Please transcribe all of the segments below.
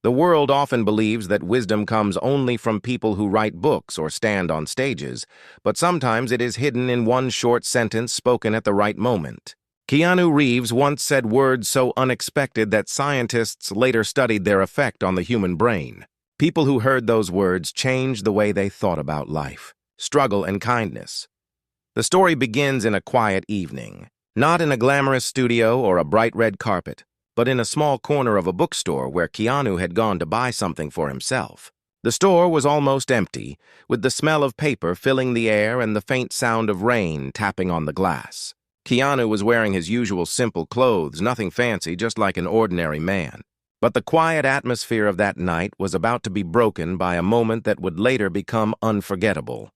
The world often believes that wisdom comes only from people who write books or stand on stages, but sometimes it is hidden in one short sentence spoken at the right moment. Keanu Reeves once said words so unexpected that scientists later studied their effect on the human brain. People who heard those words changed the way they thought about life, struggle, and kindness. The story begins in a quiet evening, not in a glamorous studio or a bright red carpet, but in a small corner of a bookstore where Keanu had gone to buy something for himself. The store was almost empty, with the smell of paper filling the air and the faint sound of rain tapping on the glass. Keanu was wearing his usual simple clothes, nothing fancy, just like an ordinary man. But the quiet atmosphere of that night was about to be broken by a moment that would later become unforgettable.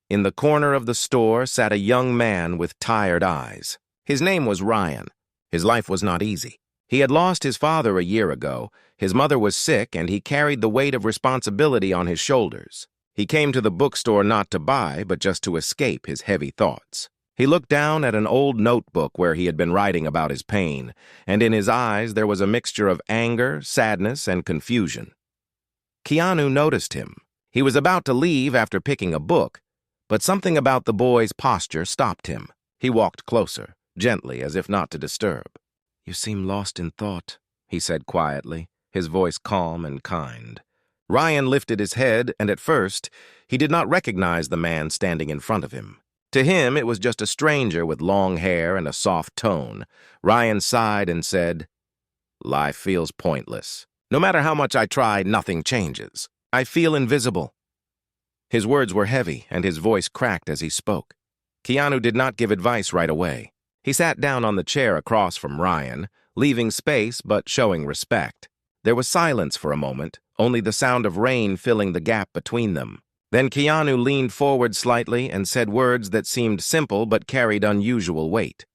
In the corner of the store sat a young man with tired eyes. His name was Ryan. His life was not easy. He had lost his father a year ago, his mother was sick, and he carried the weight of responsibility on his shoulders. He came to the bookstore not to buy, but just to escape his heavy thoughts. He looked down at an old notebook where he had been writing about his pain, and in his eyes there was a mixture of anger, sadness, and confusion. Keanu noticed him. He was about to leave after picking a book, but something about the boy's posture stopped him. He walked closer, gently, as if not to disturb. "You seem lost in thought," he said quietly, his voice calm and kind. Ryan lifted his head, and at first, he did not recognize the man standing in front of him. To him, it was just a stranger with long hair and a soft tone. Ryan sighed and said, "Life feels pointless. No matter how much I try, nothing changes. I feel invisible." His words were heavy, and his voice cracked as he spoke. Keanu did not give advice right away. He sat down on the chair across from Ryan, leaving space but showing respect. There was silence for a moment, only the sound of rain filling the gap between them. Then Keanu leaned forward slightly and said words that seemed simple but carried unusual weight.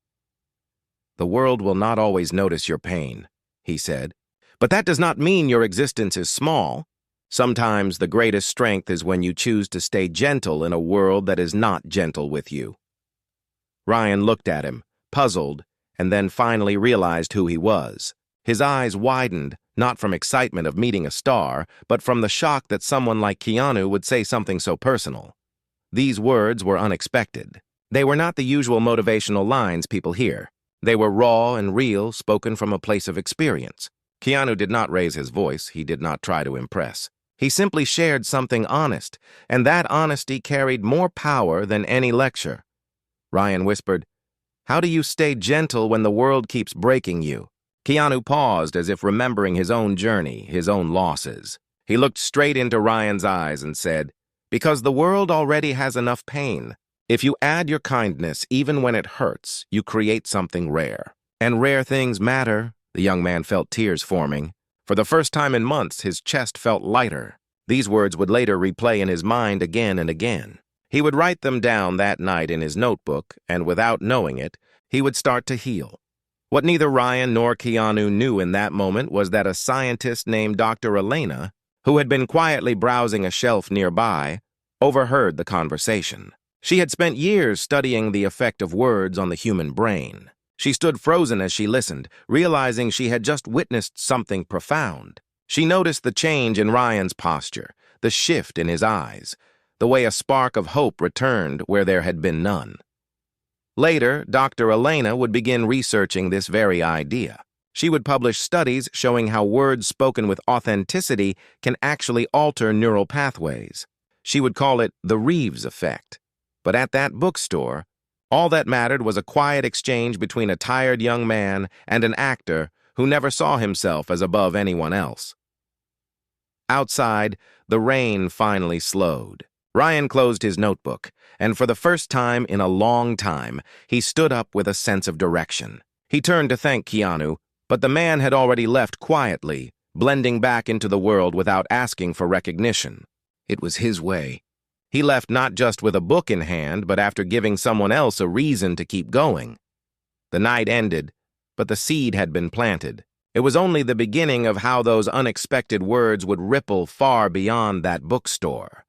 "The world will not always notice your pain," he said, "but that does not mean your existence is small. Sometimes the greatest strength is when you choose to stay gentle in a world that is not gentle with you." Ryan looked at him, puzzled, and then finally realized who he was. His eyes widened, not from excitement of meeting a star, but from the shock that someone like Keanu would say something so personal. These words were unexpected. They were not the usual motivational lines people hear. They were raw and real, spoken from a place of experience. Keanu did not raise his voice. He did not try to impress. He simply shared something honest, and that honesty carried more power than any lecture. Ryan whispered, "How do you stay gentle when the world keeps breaking you?" Keanu paused as if remembering his own journey, his own losses. He looked straight into Ryan's eyes and said, "Because the world already has enough pain. If you add your kindness, even when it hurts, you create something rare. And rare things matter." The young man felt tears forming. For the first time in months, his chest felt lighter. These words would later replay in his mind again and again. He would write them down that night in his notebook, and without knowing it, he would start to heal. What neither Ryan nor Keanu knew in that moment was that a scientist named Dr. Elena, who had been quietly browsing a shelf nearby, overheard the conversation. She had spent years studying the effect of words on the human brain. She stood frozen as she listened, realizing she had just witnessed something profound. She noticed the change in Ryan's posture, the shift in his eyes, the way a spark of hope returned where there had been none. Later, Dr. Elena would begin researching this very idea. She would publish studies showing how words spoken with authenticity can actually alter neural pathways. She would call it the Reeves effect. But at that bookstore, all that mattered was a quiet exchange between a tired young man and an actor who never saw himself as above anyone else. Outside, the rain finally slowed. Ryan closed his notebook, and for the first time in a long time, he stood up with a sense of direction. He turned to thank Keanu, but the man had already left quietly, blending back into the world without asking for recognition. It was his way. He left not just with a book in hand, but after giving someone else a reason to keep going. The night ended, but the seed had been planted. It was only the beginning of how those unexpected words would ripple far beyond that bookstore.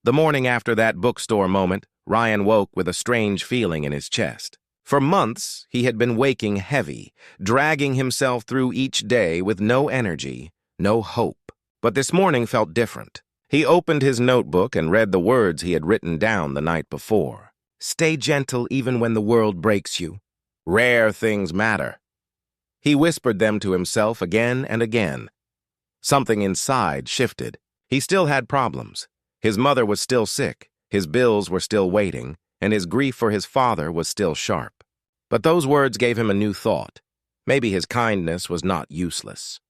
The morning after that bookstore moment, Ryan woke with a strange feeling in his chest. For months, he had been waking heavy, dragging himself through each day with no energy, no hope. But this morning felt different. He opened his notebook and read the words he had written down the night before. Stay gentle even when the world breaks you. Rare things matter. He whispered them to himself again and again. Something inside shifted. He still had problems. His mother was still sick, his bills were still waiting, and his grief for his father was still sharp. But those words gave him a new thought. Maybe his kindness was not useless.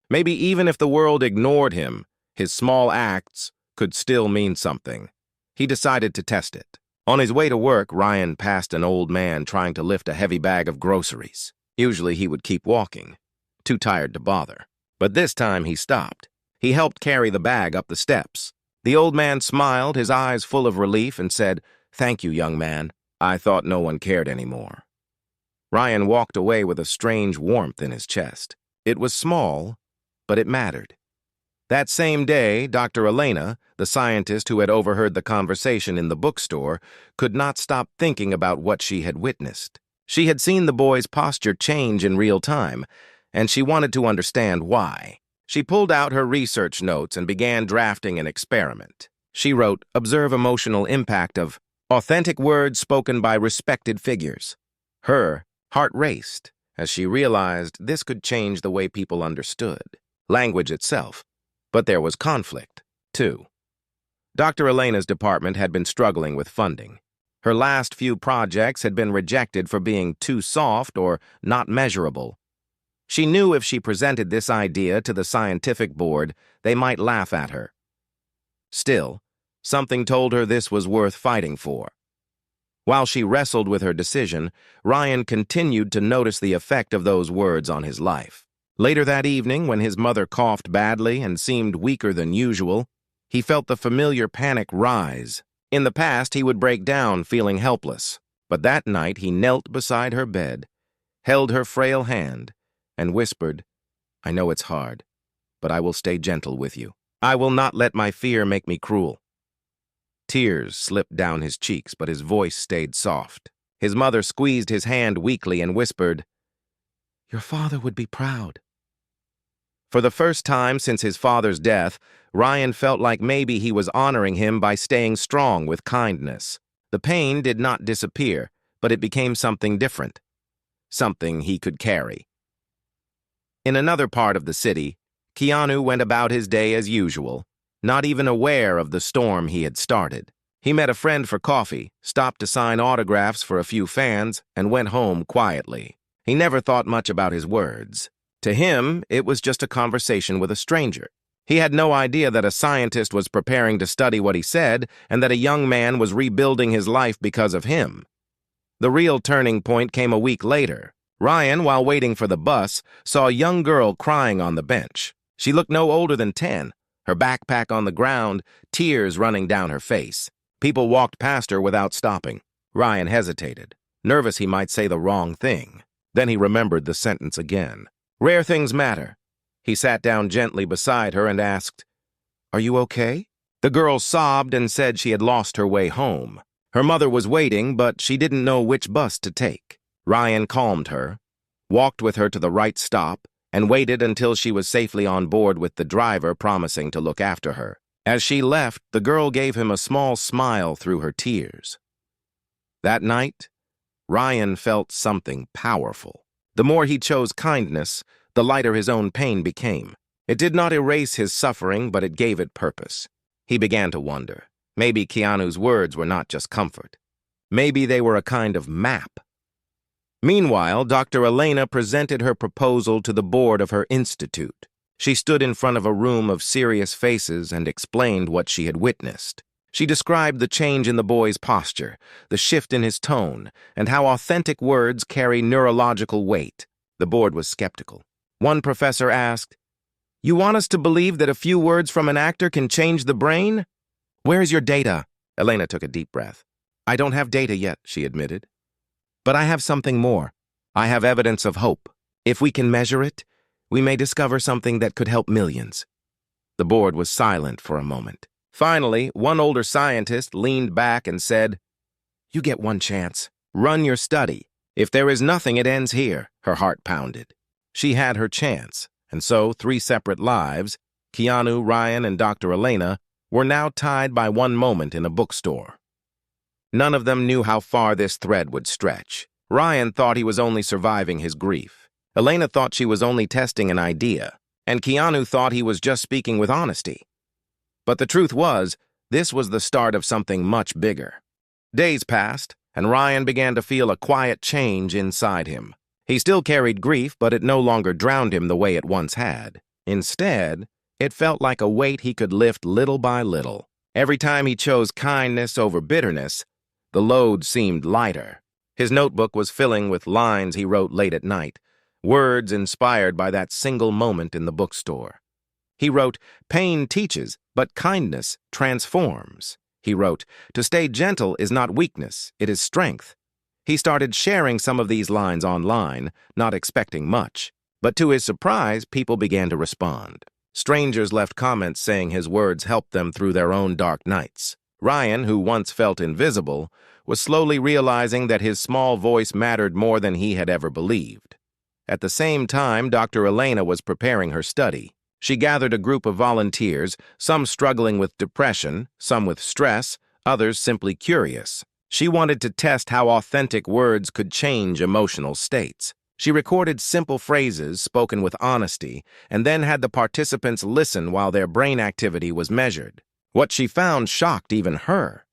Maybe even if the world ignored him, his small acts could still mean something. He decided to test it. On his way to work, Ryan passed an old man trying to lift a heavy bag of groceries. Usually he would keep walking, too tired to bother. But this time he stopped. He helped carry the bag up the steps. The old man smiled, his eyes full of relief, and said, "Thank you, young man. I thought no one cared anymore." Ryan walked away with a strange warmth in his chest. It was small, but it mattered. That same day, Dr. Elena, the scientist who had overheard the conversation in the bookstore, could not stop thinking about what she had witnessed. She had seen the boy's posture change in real time, and she wanted to understand why. She pulled out her research notes and began drafting an experiment. She wrote, "Observe emotional impact of authentic words spoken by respected figures." Her heart raced as she realized this could change the way people understood language itself. But there was conflict, too. Dr. Elena's department had been struggling with funding. Her last few projects had been rejected for being too soft or not measurable. She knew if she presented this idea to the scientific board, they might laugh at her. Still, something told her this was worth fighting for. While she wrestled with her decision, Ryan continued to notice the effect of those words on his life. Later that evening, when his mother coughed badly and seemed weaker than usual, he felt the familiar panic rise. In the past, he would break down, feeling helpless. But that night, he knelt beside her bed, held her frail hand, and whispered, "I know it's hard, but I will stay gentle with you. I will not let my fear make me cruel." Tears slipped down his cheeks, but his voice stayed soft. His mother squeezed his hand weakly and whispered, "Your father would be proud." For the first time since his father's death, Ryan felt like maybe he was honoring him by staying strong with kindness. The pain did not disappear, but it became something different, something he could carry. In another part of the city, Keanu went about his day as usual, not even aware of the storm he had started. He met a friend for coffee, stopped to sign autographs for a few fans, and went home quietly. He never thought much about his words. To him, it was just a conversation with a stranger. He had no idea that a scientist was preparing to study what he said and that a young man was rebuilding his life because of him. The real turning point came a week later. Ryan, while waiting for the bus, saw a young girl crying on the bench. She looked no older than 10, her backpack on the ground, tears running down her face. People walked past her without stopping. Ryan hesitated, nervous he might say the wrong thing. Then he remembered the sentence again. Rare things matter. He sat down gently beside her and asked, "Are you okay?" The girl sobbed and said she had lost her way home. Her mother was waiting, but she didn't know which bus to take. Ryan calmed her, walked with her to the right stop, and waited until she was safely on board with the driver promising to look after her. As she left, the girl gave him a small smile through her tears. That night, Ryan felt something powerful. The more he chose kindness, the lighter his own pain became. It did not erase his suffering, but it gave it purpose. He began to wonder. Maybe Keanu's words were not just comfort. Maybe they were a kind of map. Meanwhile, Dr. Elena presented her proposal to the board of her institute. She stood in front of a room of serious faces and explained what she had witnessed. She described the change in the boy's posture, the shift in his tone, and how authentic words carry neurological weight. The board was skeptical. One professor asked, "You want us to believe that a few words from an actor can change the brain? Where's your data?" Elena took a deep breath. "I don't have data yet," she admitted. "But I have something more. I have evidence of hope. If we can measure it, we may discover something that could help millions." The board was silent for a moment. Finally, one older scientist leaned back and said, "You get one chance. Run your study. If there is nothing, it ends here." Her heart pounded. She had her chance, and so 3 separate lives, Keanu, Ryan, and Dr. Elena were now tied by one moment in a bookstore. None of them knew how far this thread would stretch. Ryan thought he was only surviving his grief. Elena thought she was only testing an idea, and Keanu thought he was just speaking with honesty. But the truth was, this was the start of something much bigger. Days passed, and Ryan began to feel a quiet change inside him. He still carried grief, but it no longer drowned him the way it once had. Instead, it felt like a weight he could lift little by little. Every time he chose kindness over bitterness, the load seemed lighter. His notebook was filling with lines he wrote late at night, words inspired by that single moment in the bookstore. He wrote, "Pain teaches, but kindness transforms." He wrote, "To stay gentle is not weakness, it is strength." He started sharing some of these lines online, not expecting much. But to his surprise, people began to respond. Strangers left comments saying his words helped them through their own dark nights. Ryan, who once felt invisible, was slowly realizing that his small voice mattered more than he had ever believed. At the same time, Dr. Elena was preparing her study. She gathered a group of volunteers, some struggling with depression, some with stress, others simply curious. She wanted to test how authentic words could change emotional states. She recorded simple phrases spoken with honesty and then had the participants listen while their brain activity was measured. What she found shocked even her.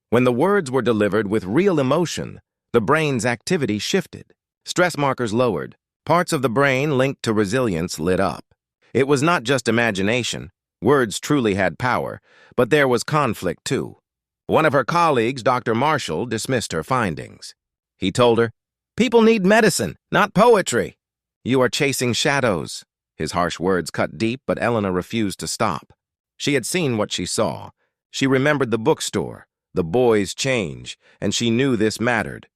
When the words were delivered with real emotion, the brain's activity shifted. Stress markers lowered. Parts of the brain linked to resilience lit up. It was not just imagination. Words truly had power, but there was conflict too. One of her colleagues, Dr. Marshall, dismissed her findings. He told her, "People need medicine, not poetry. You are chasing shadows." His harsh words cut deep, but Elena refused to stop. She had seen what she saw. She remembered the bookstore, the boy's change, and she knew this mattered.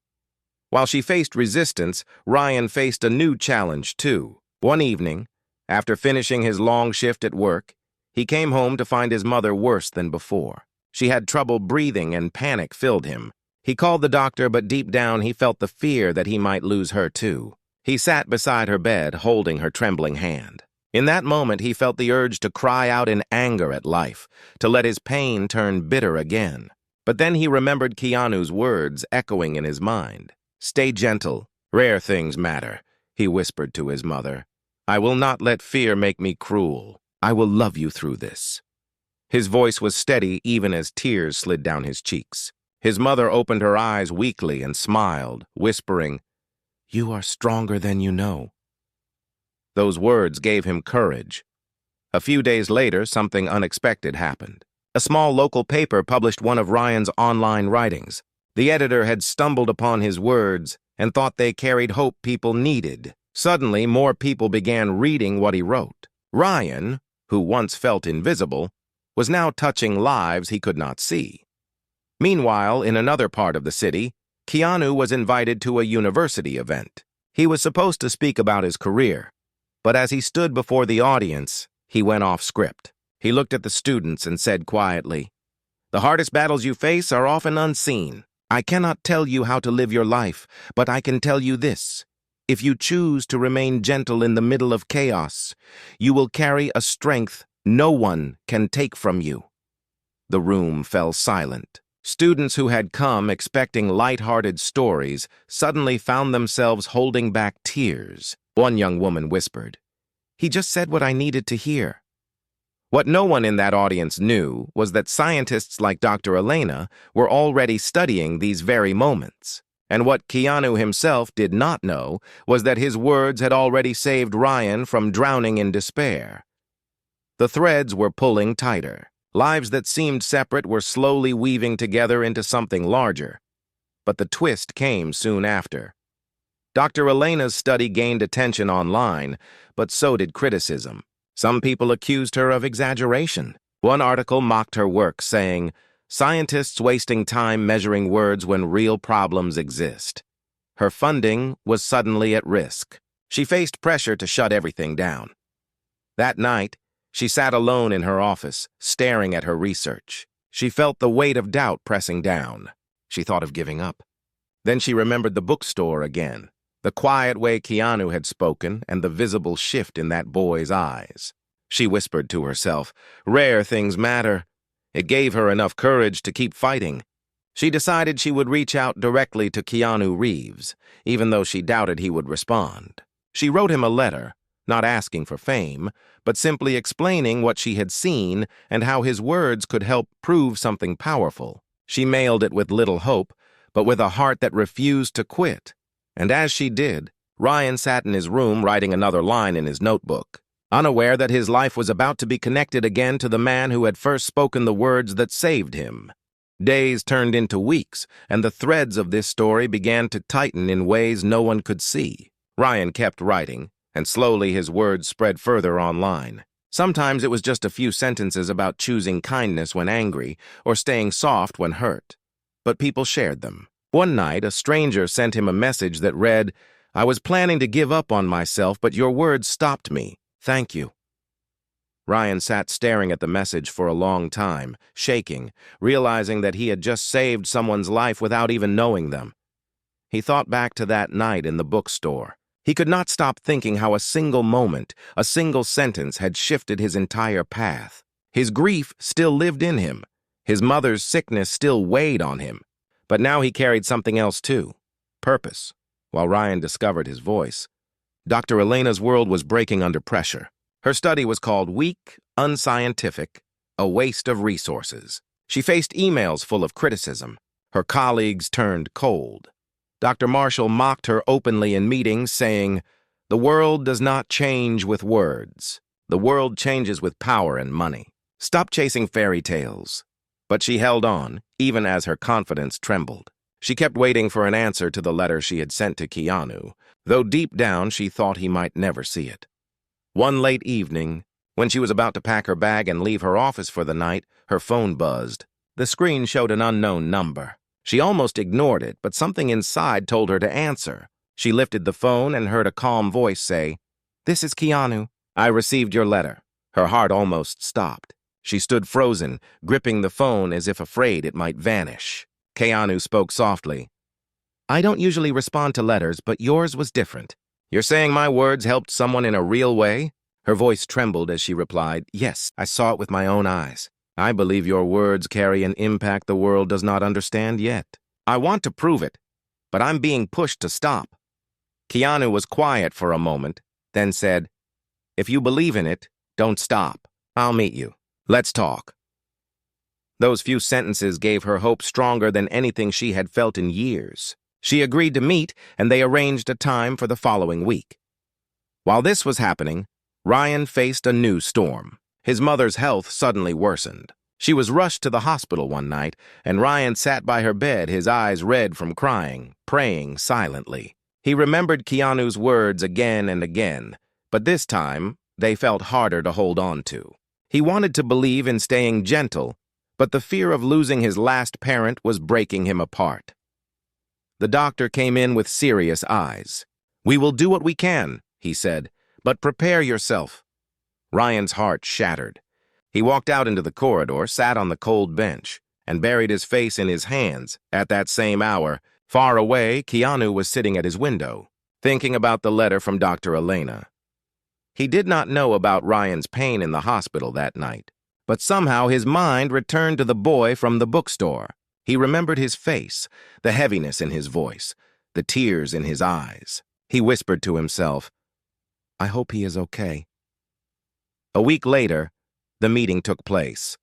While she faced resistance, Ryan faced a new challenge too. One evening, after finishing his long shift at work, he came home to find his mother worse than before. She had trouble breathing and panic filled him. He called the doctor, but deep down he felt the fear that he might lose her too. He sat beside her bed, holding her trembling hand. In that moment, he felt the urge to cry out in anger at life, to let his pain turn bitter again. But then he remembered Keanu's words echoing in his mind. "Stay gentle. Rare things matter," he whispered to his mother. "I will not let fear make me cruel. I will love you through this." His voice was steady even as tears slid down his cheeks. His mother opened her eyes weakly and smiled, whispering, "You are stronger than you know." Those words gave him courage. A few days later, something unexpected happened. A small local paper published one of Ryan's online writings. The editor had stumbled upon his words and thought they carried hope people needed. Suddenly, more people began reading what he wrote. Ryan, who once felt invisible, was now touching lives he could not see. Meanwhile, in another part of the city, Keanu was invited to a university event. He was supposed to speak about his career, but as he stood before the audience, he went off script. He looked at the students and said quietly, "The hardest battles you face are often unseen. I cannot tell you how to live your life, but I can tell you this. If you choose to remain gentle in the middle of chaos, you will carry a strength no one can take from you." The room fell silent. Students who had come expecting light-hearted stories suddenly found themselves holding back tears. One young woman whispered, "He just said what I needed to hear." What no one in that audience knew was that scientists like Dr. Elena were already studying these very moments. And what Keanu himself did not know was that his words had already saved Ryan from drowning in despair. The threads were pulling tighter. Lives that seemed separate were slowly weaving together into something larger. But the twist came soon after. Dr. Elena's study gained attention online, but so did criticism. Some people accused her of exaggeration. One article mocked her work, saying, "Scientists wasting time measuring words when real problems exist." Her funding was suddenly at risk. She faced pressure to shut everything down. That night, she sat alone in her office, staring at her research. She felt the weight of doubt pressing down. She thought of giving up. Then she remembered the bookstore again, the quiet way Keanu had spoken and the visible shift in that boy's eyes. she whispered to herself. Rare things matter. It gave her enough courage to keep fighting. She decided she would reach out directly to Keanu Reeves, even though she doubted he would respond. She wrote him a letter, not asking for fame, but simply explaining what she had seen and how his words could help prove something powerful. She mailed it with little hope, but with a heart that refused to quit. And as she did, Ryan sat in his room writing another line in his notebook, unaware that his life was about to be connected again to the man who had first spoken the words that saved him. Days turned into weeks, and the threads of this story began to tighten in ways no one could see. Ryan kept writing, and slowly his words spread further online. Sometimes it was just a few sentences about choosing kindness when angry or staying soft when hurt. But people shared them. One night, a stranger sent him a message that read, "I was planning to give up on myself, but your words stopped me. Thank you." Ryan sat staring at the message for a long time, shaking, realizing that he had just saved someone's life without even knowing them. He thought back to that night in the bookstore. He could not stop thinking how a single moment, a single sentence had shifted his entire path. His grief still lived in him. His mother's sickness still weighed on him. But now he carried something else too, purpose. While Ryan discovered his voice, Dr. Elena's world was breaking under pressure. Her study was called Weak, Unscientific, a Waste of Resources. She faced emails full of criticism. Her colleagues turned cold. Dr. Marshall mocked her openly in meetings, saying, "The world does not change with words. The world changes with power and money. Stop chasing fairy tales." But she held on, even as her confidence trembled. She kept waiting for an answer to the letter she had sent to Keanu, though deep down she thought he might never see it. One late evening, when she was about to pack her bag and leave her office for the night, her phone buzzed. The screen showed an unknown number. She almost ignored it, but something inside told her to answer. She lifted the phone and heard a calm voice say, "This is Keanu. I received your letter." Her heart almost stopped. She stood frozen, gripping the phone as if afraid it might vanish. Keanu spoke softly. "I don't usually respond to letters, but yours was different. You're saying my words helped someone in a real way?" Her voice trembled as she replied, "Yes, I saw it with my own eyes. I believe your words carry an impact the world does not understand yet. I want to prove it, but I'm being pushed to stop." Keanu was quiet for a moment, then said, "If you believe in it, don't stop. I'll meet you. Let's talk." Those few sentences gave her hope stronger than anything she had felt in years. She agreed to meet, and they arranged a time for the following week. While this was happening, Ryan faced a new storm. His mother's health suddenly worsened. She was rushed to the hospital one night, and Ryan sat by her bed, his eyes red from crying, praying silently. He remembered Keanu's words again and again, but this time they felt harder to hold on to. He wanted to believe in staying gentle, but the fear of losing his last parent was breaking him apart. The doctor came in with serious eyes. "We will do what we can," he said, "but prepare yourself." Ryan's heart shattered. He walked out into the corridor, sat on the cold bench, and buried his face in his hands. At that same hour, far away, Keanu was sitting at his window, thinking about the letter from Dr. Elena. He did not know about Ryan's pain in the hospital that night, but somehow his mind returned to the boy from the bookstore. He remembered his face, the heaviness in his voice, the tears in his eyes. He whispered to himself, "I hope he is okay." A week later, the meeting took place.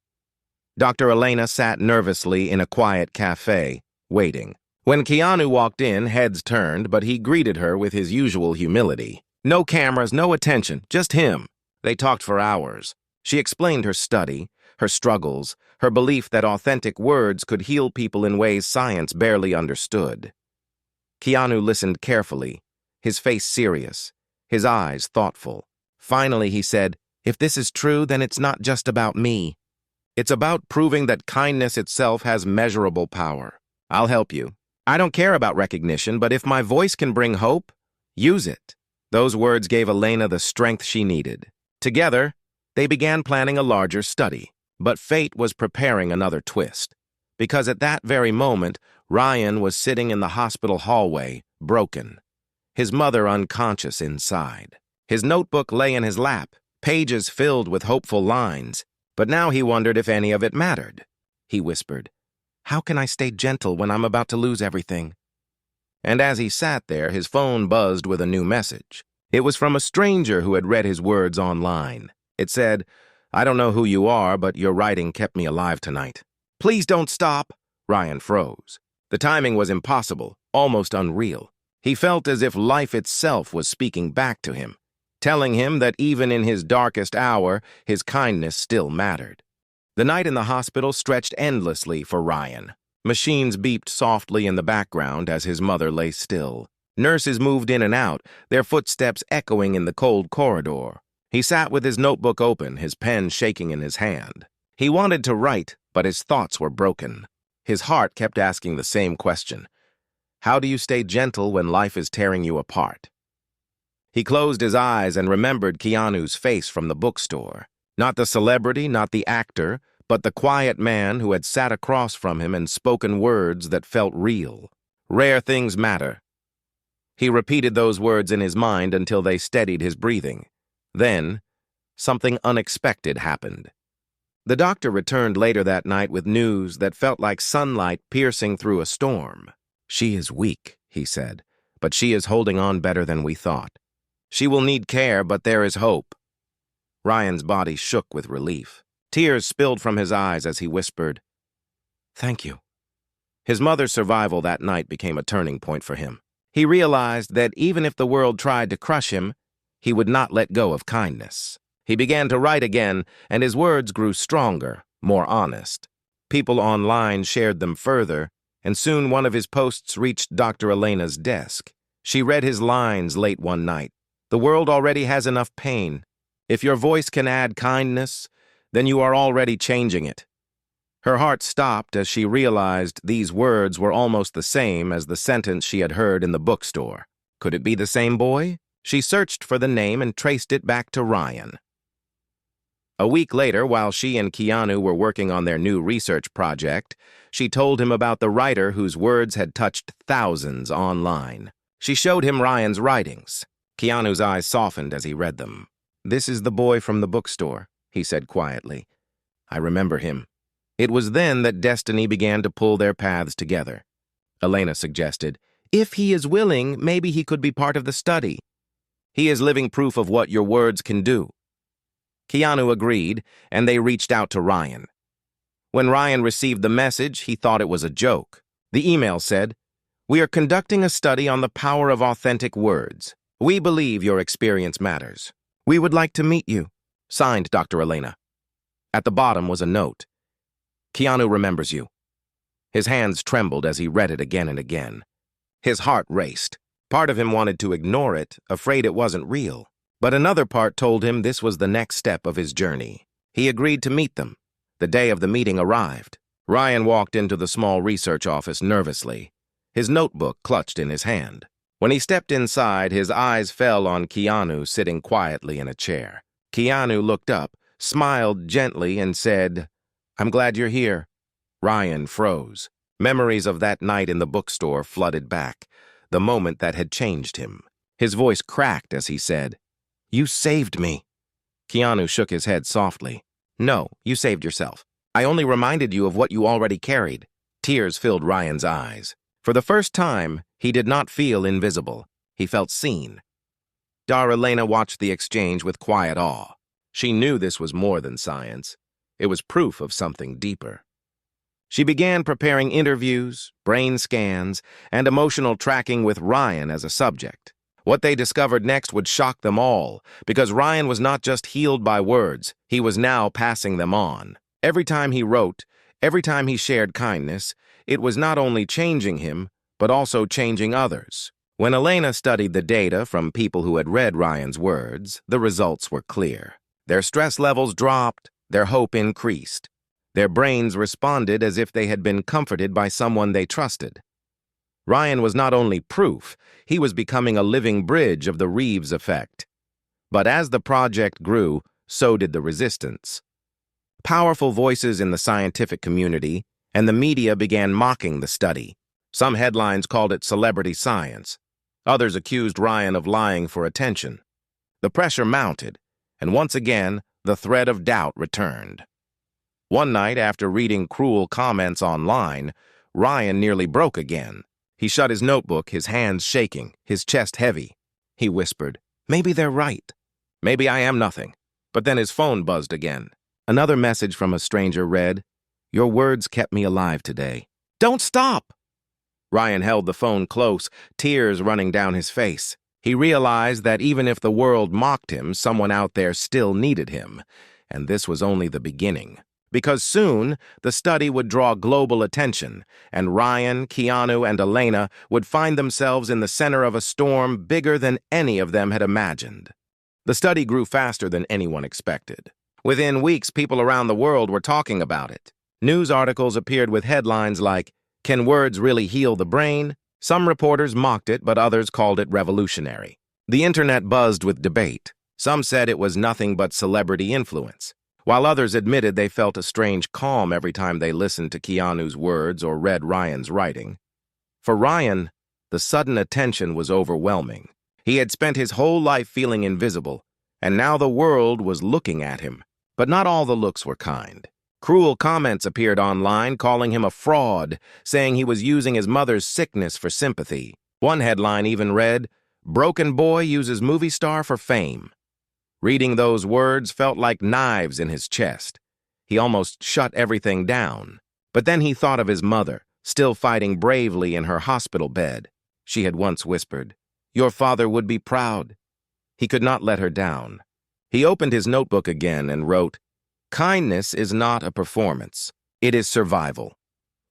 Dr. Elena sat nervously in a quiet cafe, waiting. When Keanu walked in, heads turned, but he greeted her with his usual humility. No cameras, no attention, just him. They talked for hours. She explained her study, her struggles, her belief that authentic words could heal people in ways science barely understood. Keanu listened carefully, his face serious, his eyes thoughtful. Finally, he said, "If this is true, then it's not just about me. It's about proving that kindness itself has measurable power. I'll help you. I don't care about recognition, but if my voice can bring hope, use it." Those words gave Elena the strength she needed. Together, they began planning a larger study. But fate was preparing another twist, because at that very moment, Ryan was sitting in the hospital hallway, broken, his mother unconscious inside. His notebook lay in his lap, pages filled with hopeful lines, but now he wondered if any of it mattered. He whispered, "How can I stay gentle when I'm about to lose everything?" And as he sat there, his phone buzzed with a new message. It was from a stranger who had read his words online. It said, "I don't know who you are, but your writing kept me alive tonight." "Please don't stop." Ryan froze. The timing was impossible, almost unreal. He felt as if life itself was speaking back to him, telling him that even in his darkest hour, his kindness still mattered. The night in the hospital stretched endlessly for Ryan. Machines beeped softly in the background as his mother lay still. Nurses moved in and out, their footsteps echoing in the cold corridor. He sat with his notebook open, his pen shaking in his hand. He wanted to write, but his thoughts were broken. His heart kept asking the same question. How do you stay gentle when life is tearing you apart? He closed his eyes and remembered Keanu's face from the bookstore. Not the celebrity, not the actor, but the quiet man who had sat across from him and spoken words that felt real. Rare things matter. He repeated those words in his mind until they steadied his breathing. Then, something unexpected happened. The doctor returned later that night with news that felt like sunlight piercing through a storm. "She is weak," he said, "but she is holding on better than we thought. She will need care, but there is hope." Ryan's body shook with relief. Tears spilled from his eyes as he whispered, "Thank you." His mother's survival that night became a turning point for him. He realized that even if the world tried to crush him, he would not let go of kindness. He began to write again, and his words grew stronger, more honest. People online shared them further, and soon one of his posts reached Dr. Elena's desk. She read his lines late one night. "The world already has enough pain. If your voice can add kindness, then you are already changing it." Her heart stopped as she realized these words were almost the same as the sentence she had heard in the bookstore. Could it be the same boy? She searched for the name and traced it back to Ryan. A week later, while she and Keanu were working on their new research project, she told him about the writer whose words had touched thousands online. She showed him Ryan's writings. Keanu's eyes softened as he read them. "This is the boy from the bookstore," he said quietly. "I remember him." It was then that destiny began to pull their paths together. Elena suggested, "If he is willing, maybe he could be part of the study. He is living proof of what your words can do." Keanu agreed, and they reached out to Ryan. When Ryan received the message, he thought it was a joke. The email said, "We are conducting a study on the power of authentic words. We believe your experience matters. We would like to meet you." Signed, Dr. Elena. At the bottom was a note. "Keanu remembers you." His hands trembled as he read it again and again. His heart raced. Part of him wanted to ignore it, afraid it wasn't real. But another part told him this was the next step of his journey. He agreed to meet them. The day of the meeting arrived. Ryan walked into the small research office nervously, his notebook clutched in his hand. When he stepped inside, his eyes fell on Keanu sitting quietly in a chair. Keanu looked up, smiled gently, and said, "I'm glad you're here." Ryan froze. Memories of that night in the bookstore flooded back, the moment that had changed him. His voice cracked as he said, "You saved me." Keanu shook his head softly. "No, you saved yourself. I only reminded you of what you already carried." Tears filled Ryan's eyes. For the first time, he did not feel invisible. He felt seen. Dr. Elena watched the exchange with quiet awe. She knew this was more than science. It was proof of something deeper. She began preparing interviews, brain scans, and emotional tracking with Ryan as a subject. What they discovered next would shock them all, because Ryan was not just healed by words, he was now passing them on. Every time he wrote, every time he shared kindness, it was not only changing him, but also changing others. When Elena studied the data from people who had read Ryan's words, the results were clear. Their stress levels dropped, their hope increased. Their brains responded as if they had been comforted by someone they trusted. Ryan was not only proof, he was becoming a living bridge of the Reeves effect. But as the project grew, so did the resistance. Powerful voices in the scientific community and the media began mocking the study. Some headlines called it celebrity science. Others accused Ryan of lying for attention. The pressure mounted, and once again, the thread of doubt returned. One night, after reading cruel comments online, Ryan nearly broke again. He shut his notebook, his hands shaking, his chest heavy. He whispered, "Maybe they're right. Maybe I am nothing." But then his phone buzzed again. Another message from a stranger read, "Your words kept me alive today." "Don't stop!" Ryan held the phone close, tears running down his face. He realized that even if the world mocked him, someone out there still needed him. And this was only the beginning. Because soon, the study would draw global attention, and Ryan, Keanu, and Elena would find themselves in the center of a storm bigger than any of them had imagined. The study grew faster than anyone expected. Within weeks, people around the world were talking about it. News articles appeared with headlines like, "Can words really heal the brain?" Some reporters mocked it, but others called it revolutionary. The internet buzzed with debate. Some said it was nothing but celebrity influence, while others admitted they felt a strange calm every time they listened to Keanu's words or read Ryan's writing. For Ryan, the sudden attention was overwhelming. He had spent his whole life feeling invisible, and now the world was looking at him. But not all the looks were kind. Cruel comments appeared online calling him a fraud, saying he was using his mother's sickness for sympathy. One headline even read, "Broken boy uses movie star for fame." Reading those words felt like knives in his chest. He almost shut everything down. But then he thought of his mother, still fighting bravely in her hospital bed. She had once whispered, "Your father would be proud." He could not let her down. He opened his notebook again and wrote, "Kindness is not a performance. It is survival."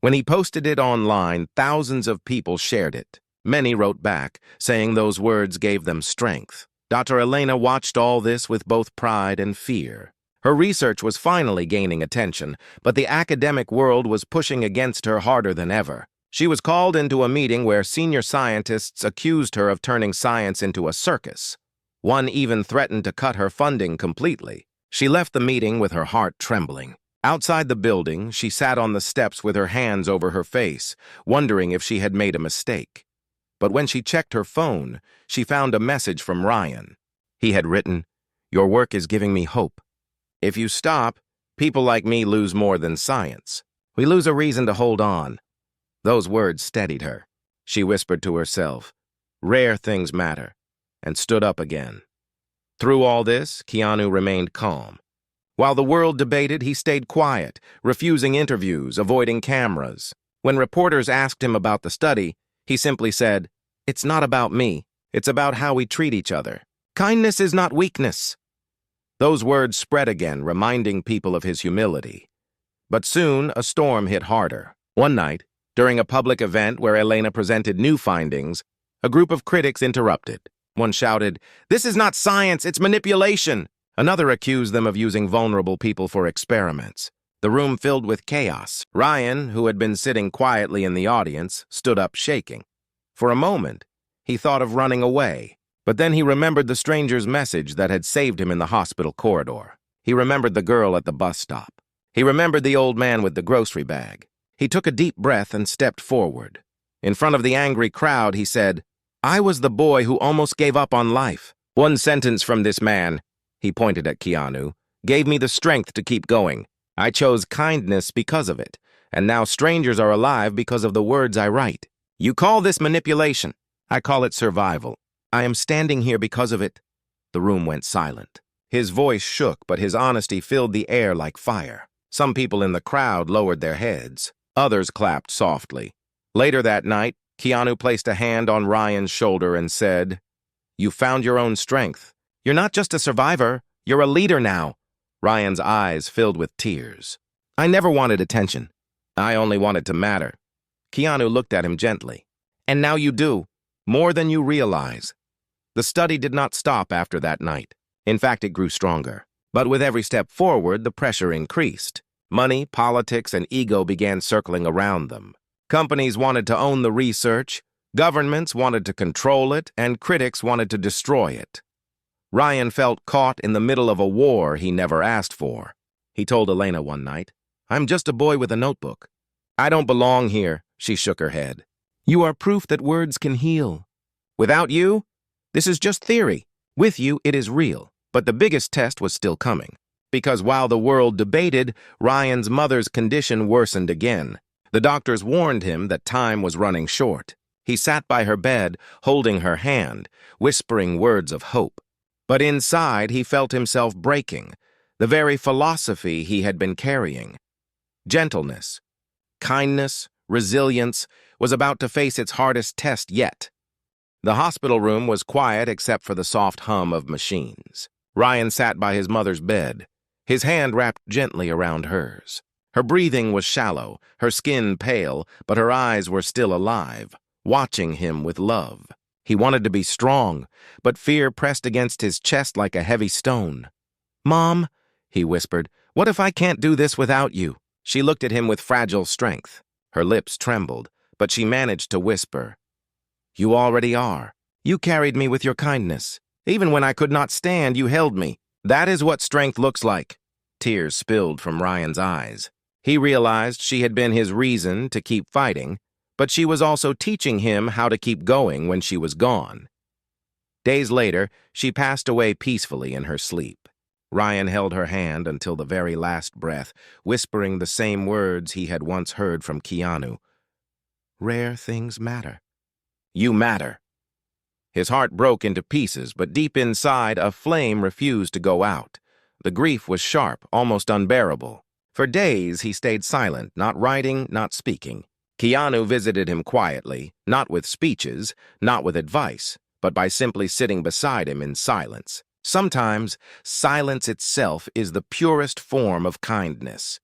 When he posted it online, thousands of people shared it. Many wrote back, saying those words gave them strength. Dr. Elena watched all this with both pride and fear. Her research was finally gaining attention, but the academic world was pushing against her harder than ever. She was called into a meeting where senior scientists accused her of turning science into a circus. One even threatened to cut her funding completely. She left the meeting with her heart trembling. Outside the building, she sat on the steps with her hands over her face, wondering if she had made a mistake. But when she checked her phone, she found a message from Ryan. He had written, "Your work is giving me hope. If you stop, people like me lose more than science. We lose a reason to hold on." Those words steadied her. She whispered to herself, "Rare things matter," and stood up again. Through all this, Keanu remained calm. While the world debated, he stayed quiet, refusing interviews, avoiding cameras. When reporters asked him about the study, he simply said, "It's not about me. It's about how we treat each other. Kindness is not weakness." Those words spread again, reminding people of his humility. But soon, a storm hit harder. One night, during a public event where Elena presented new findings, a group of critics interrupted. One shouted, "This is not science, it's manipulation." Another accused them of using vulnerable people for experiments. The room filled with chaos. Ryan, who had been sitting quietly in the audience, stood up shaking. For a moment, he thought of running away, but then he remembered the stranger's message that had saved him in the hospital corridor. He remembered the girl at the bus stop. He remembered the old man with the grocery bag. He took a deep breath and stepped forward. In front of the angry crowd, he said, "I was the boy who almost gave up on life. One sentence from this man," he pointed at Keanu, "gave me the strength to keep going. I chose kindness because of it, and now strangers are alive because of the words I write. You call this manipulation. I call it survival. I am standing here because of it." The room went silent. His voice shook, but his honesty filled the air like fire. Some people in the crowd lowered their heads. Others clapped softly. Later that night, Keanu placed a hand on Ryan's shoulder and said, "You found your own strength. You're not just a survivor, you're a leader now." Ryan's eyes filled with tears. "I never wanted attention. I only wanted to matter." Keanu looked at him gently. "And now you do, more than you realize." The study did not stop after that night. In fact, it grew stronger. But with every step forward, the pressure increased. Money, politics, and ego began circling around them. Companies wanted to own the research, governments wanted to control it, and critics wanted to destroy it. Ryan felt caught in the middle of a war he never asked for. He told Elena one night, "I'm just a boy with a notebook." "I don't belong here," she shook her head. "You are proof that words can heal. Without you, this is just theory. With you, it is real." But the biggest test was still coming, because while the world debated, Ryan's mother's condition worsened again. The doctors warned him that time was running short. He sat by her bed, holding her hand, whispering words of hope. But inside, he felt himself breaking, the very philosophy he had been carrying. Gentleness, kindness, resilience was about to face its hardest test yet. The hospital room was quiet except for the soft hum of machines. Ryan sat by his mother's bed, his hand wrapped gently around hers. Her breathing was shallow, her skin pale, but her eyes were still alive, watching him with love. He wanted to be strong, but fear pressed against his chest like a heavy stone. "Mom," he whispered, "what if I can't do this without you?" She looked at him with fragile strength. Her lips trembled, but she managed to whisper, "You already are. You carried me with your kindness. Even when I could not stand, you held me. That is what strength looks like." Tears spilled from Ryan's eyes. He realized she had been his reason to keep fighting, but she was also teaching him how to keep going when she was gone. Days later, she passed away peacefully in her sleep. Ryan held her hand until the very last breath, whispering the same words he had once heard from Keanu. "Rare things matter. You matter." His heart broke into pieces, but deep inside, a flame refused to go out. The grief was sharp, almost unbearable. For days, he stayed silent, not writing, not speaking. Keanu visited him quietly, not with speeches, not with advice, but by simply sitting beside him in silence. Sometimes, silence itself is the purest form of kindness.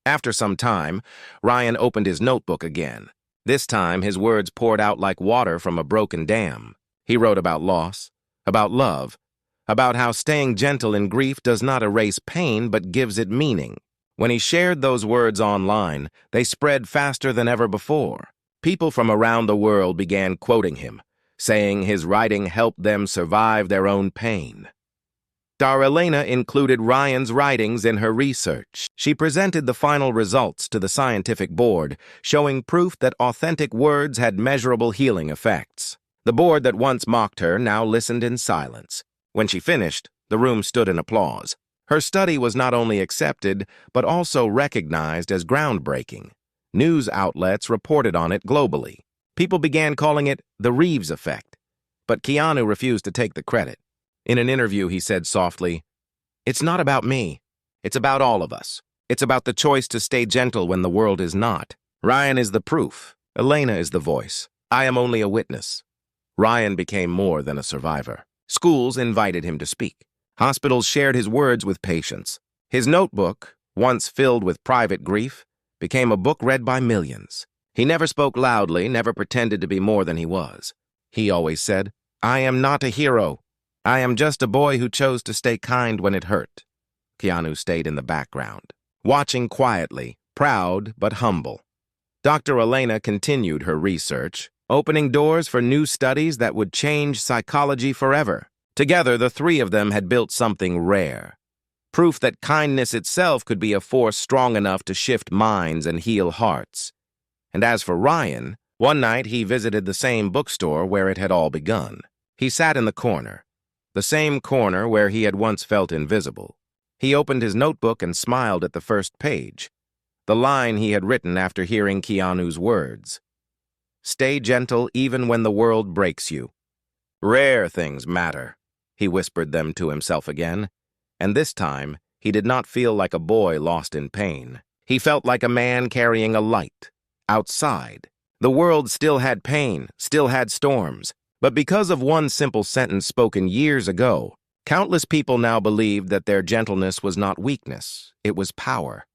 After some time, Ryan opened his notebook again. This time, his words poured out like water from a broken dam. He wrote about loss, about love, about how staying gentle in grief does not erase pain but gives it meaning. When he shared those words online, they spread faster than ever before. People from around the world began quoting him, saying his writing helped them survive their own pain. Darelena included Ryan's writings in her research. She presented the final results to the scientific board, showing proof that authentic words had measurable healing effects. The board that once mocked her now listened in silence. When she finished, the room stood in applause. Her study was not only accepted, but also recognized as groundbreaking. News outlets reported on it globally. People began calling it the Reeves effect. But Keanu refused to take the credit. In an interview, he said softly, "It's not about me. It's about all of us. It's about the choice to stay gentle when the world is not. Ryan is the proof. Elena is the voice. I am only a witness." Ryan became more than a survivor. Schools invited him to speak. Hospitals shared his words with patients. His notebook, once filled with private grief, became a book read by millions. He never spoke loudly, never pretended to be more than he was. He always said, "I am not a hero. I am just a boy who chose to stay kind when it hurt." Keanu stayed in the background, watching quietly, proud but humble. Dr. Elena continued her research, opening doors for new studies that would change psychology forever. Together, the three of them had built something rare. Proof that kindness itself could be a force strong enough to shift minds and heal hearts. And as for Ryan, one night he visited the same bookstore where it had all begun. He sat in the corner, the same corner where he had once felt invisible. He opened his notebook and smiled at the first page, the line he had written after hearing Keanu's words. "Stay gentle even when the world breaks you. Rare things matter." He whispered them to himself again, and this time he did not feel like a boy lost in pain. He felt like a man carrying a light. Outside, the world still had pain, still had storms, but because of one simple sentence spoken years ago, countless people now believed that their gentleness was not weakness, it was power.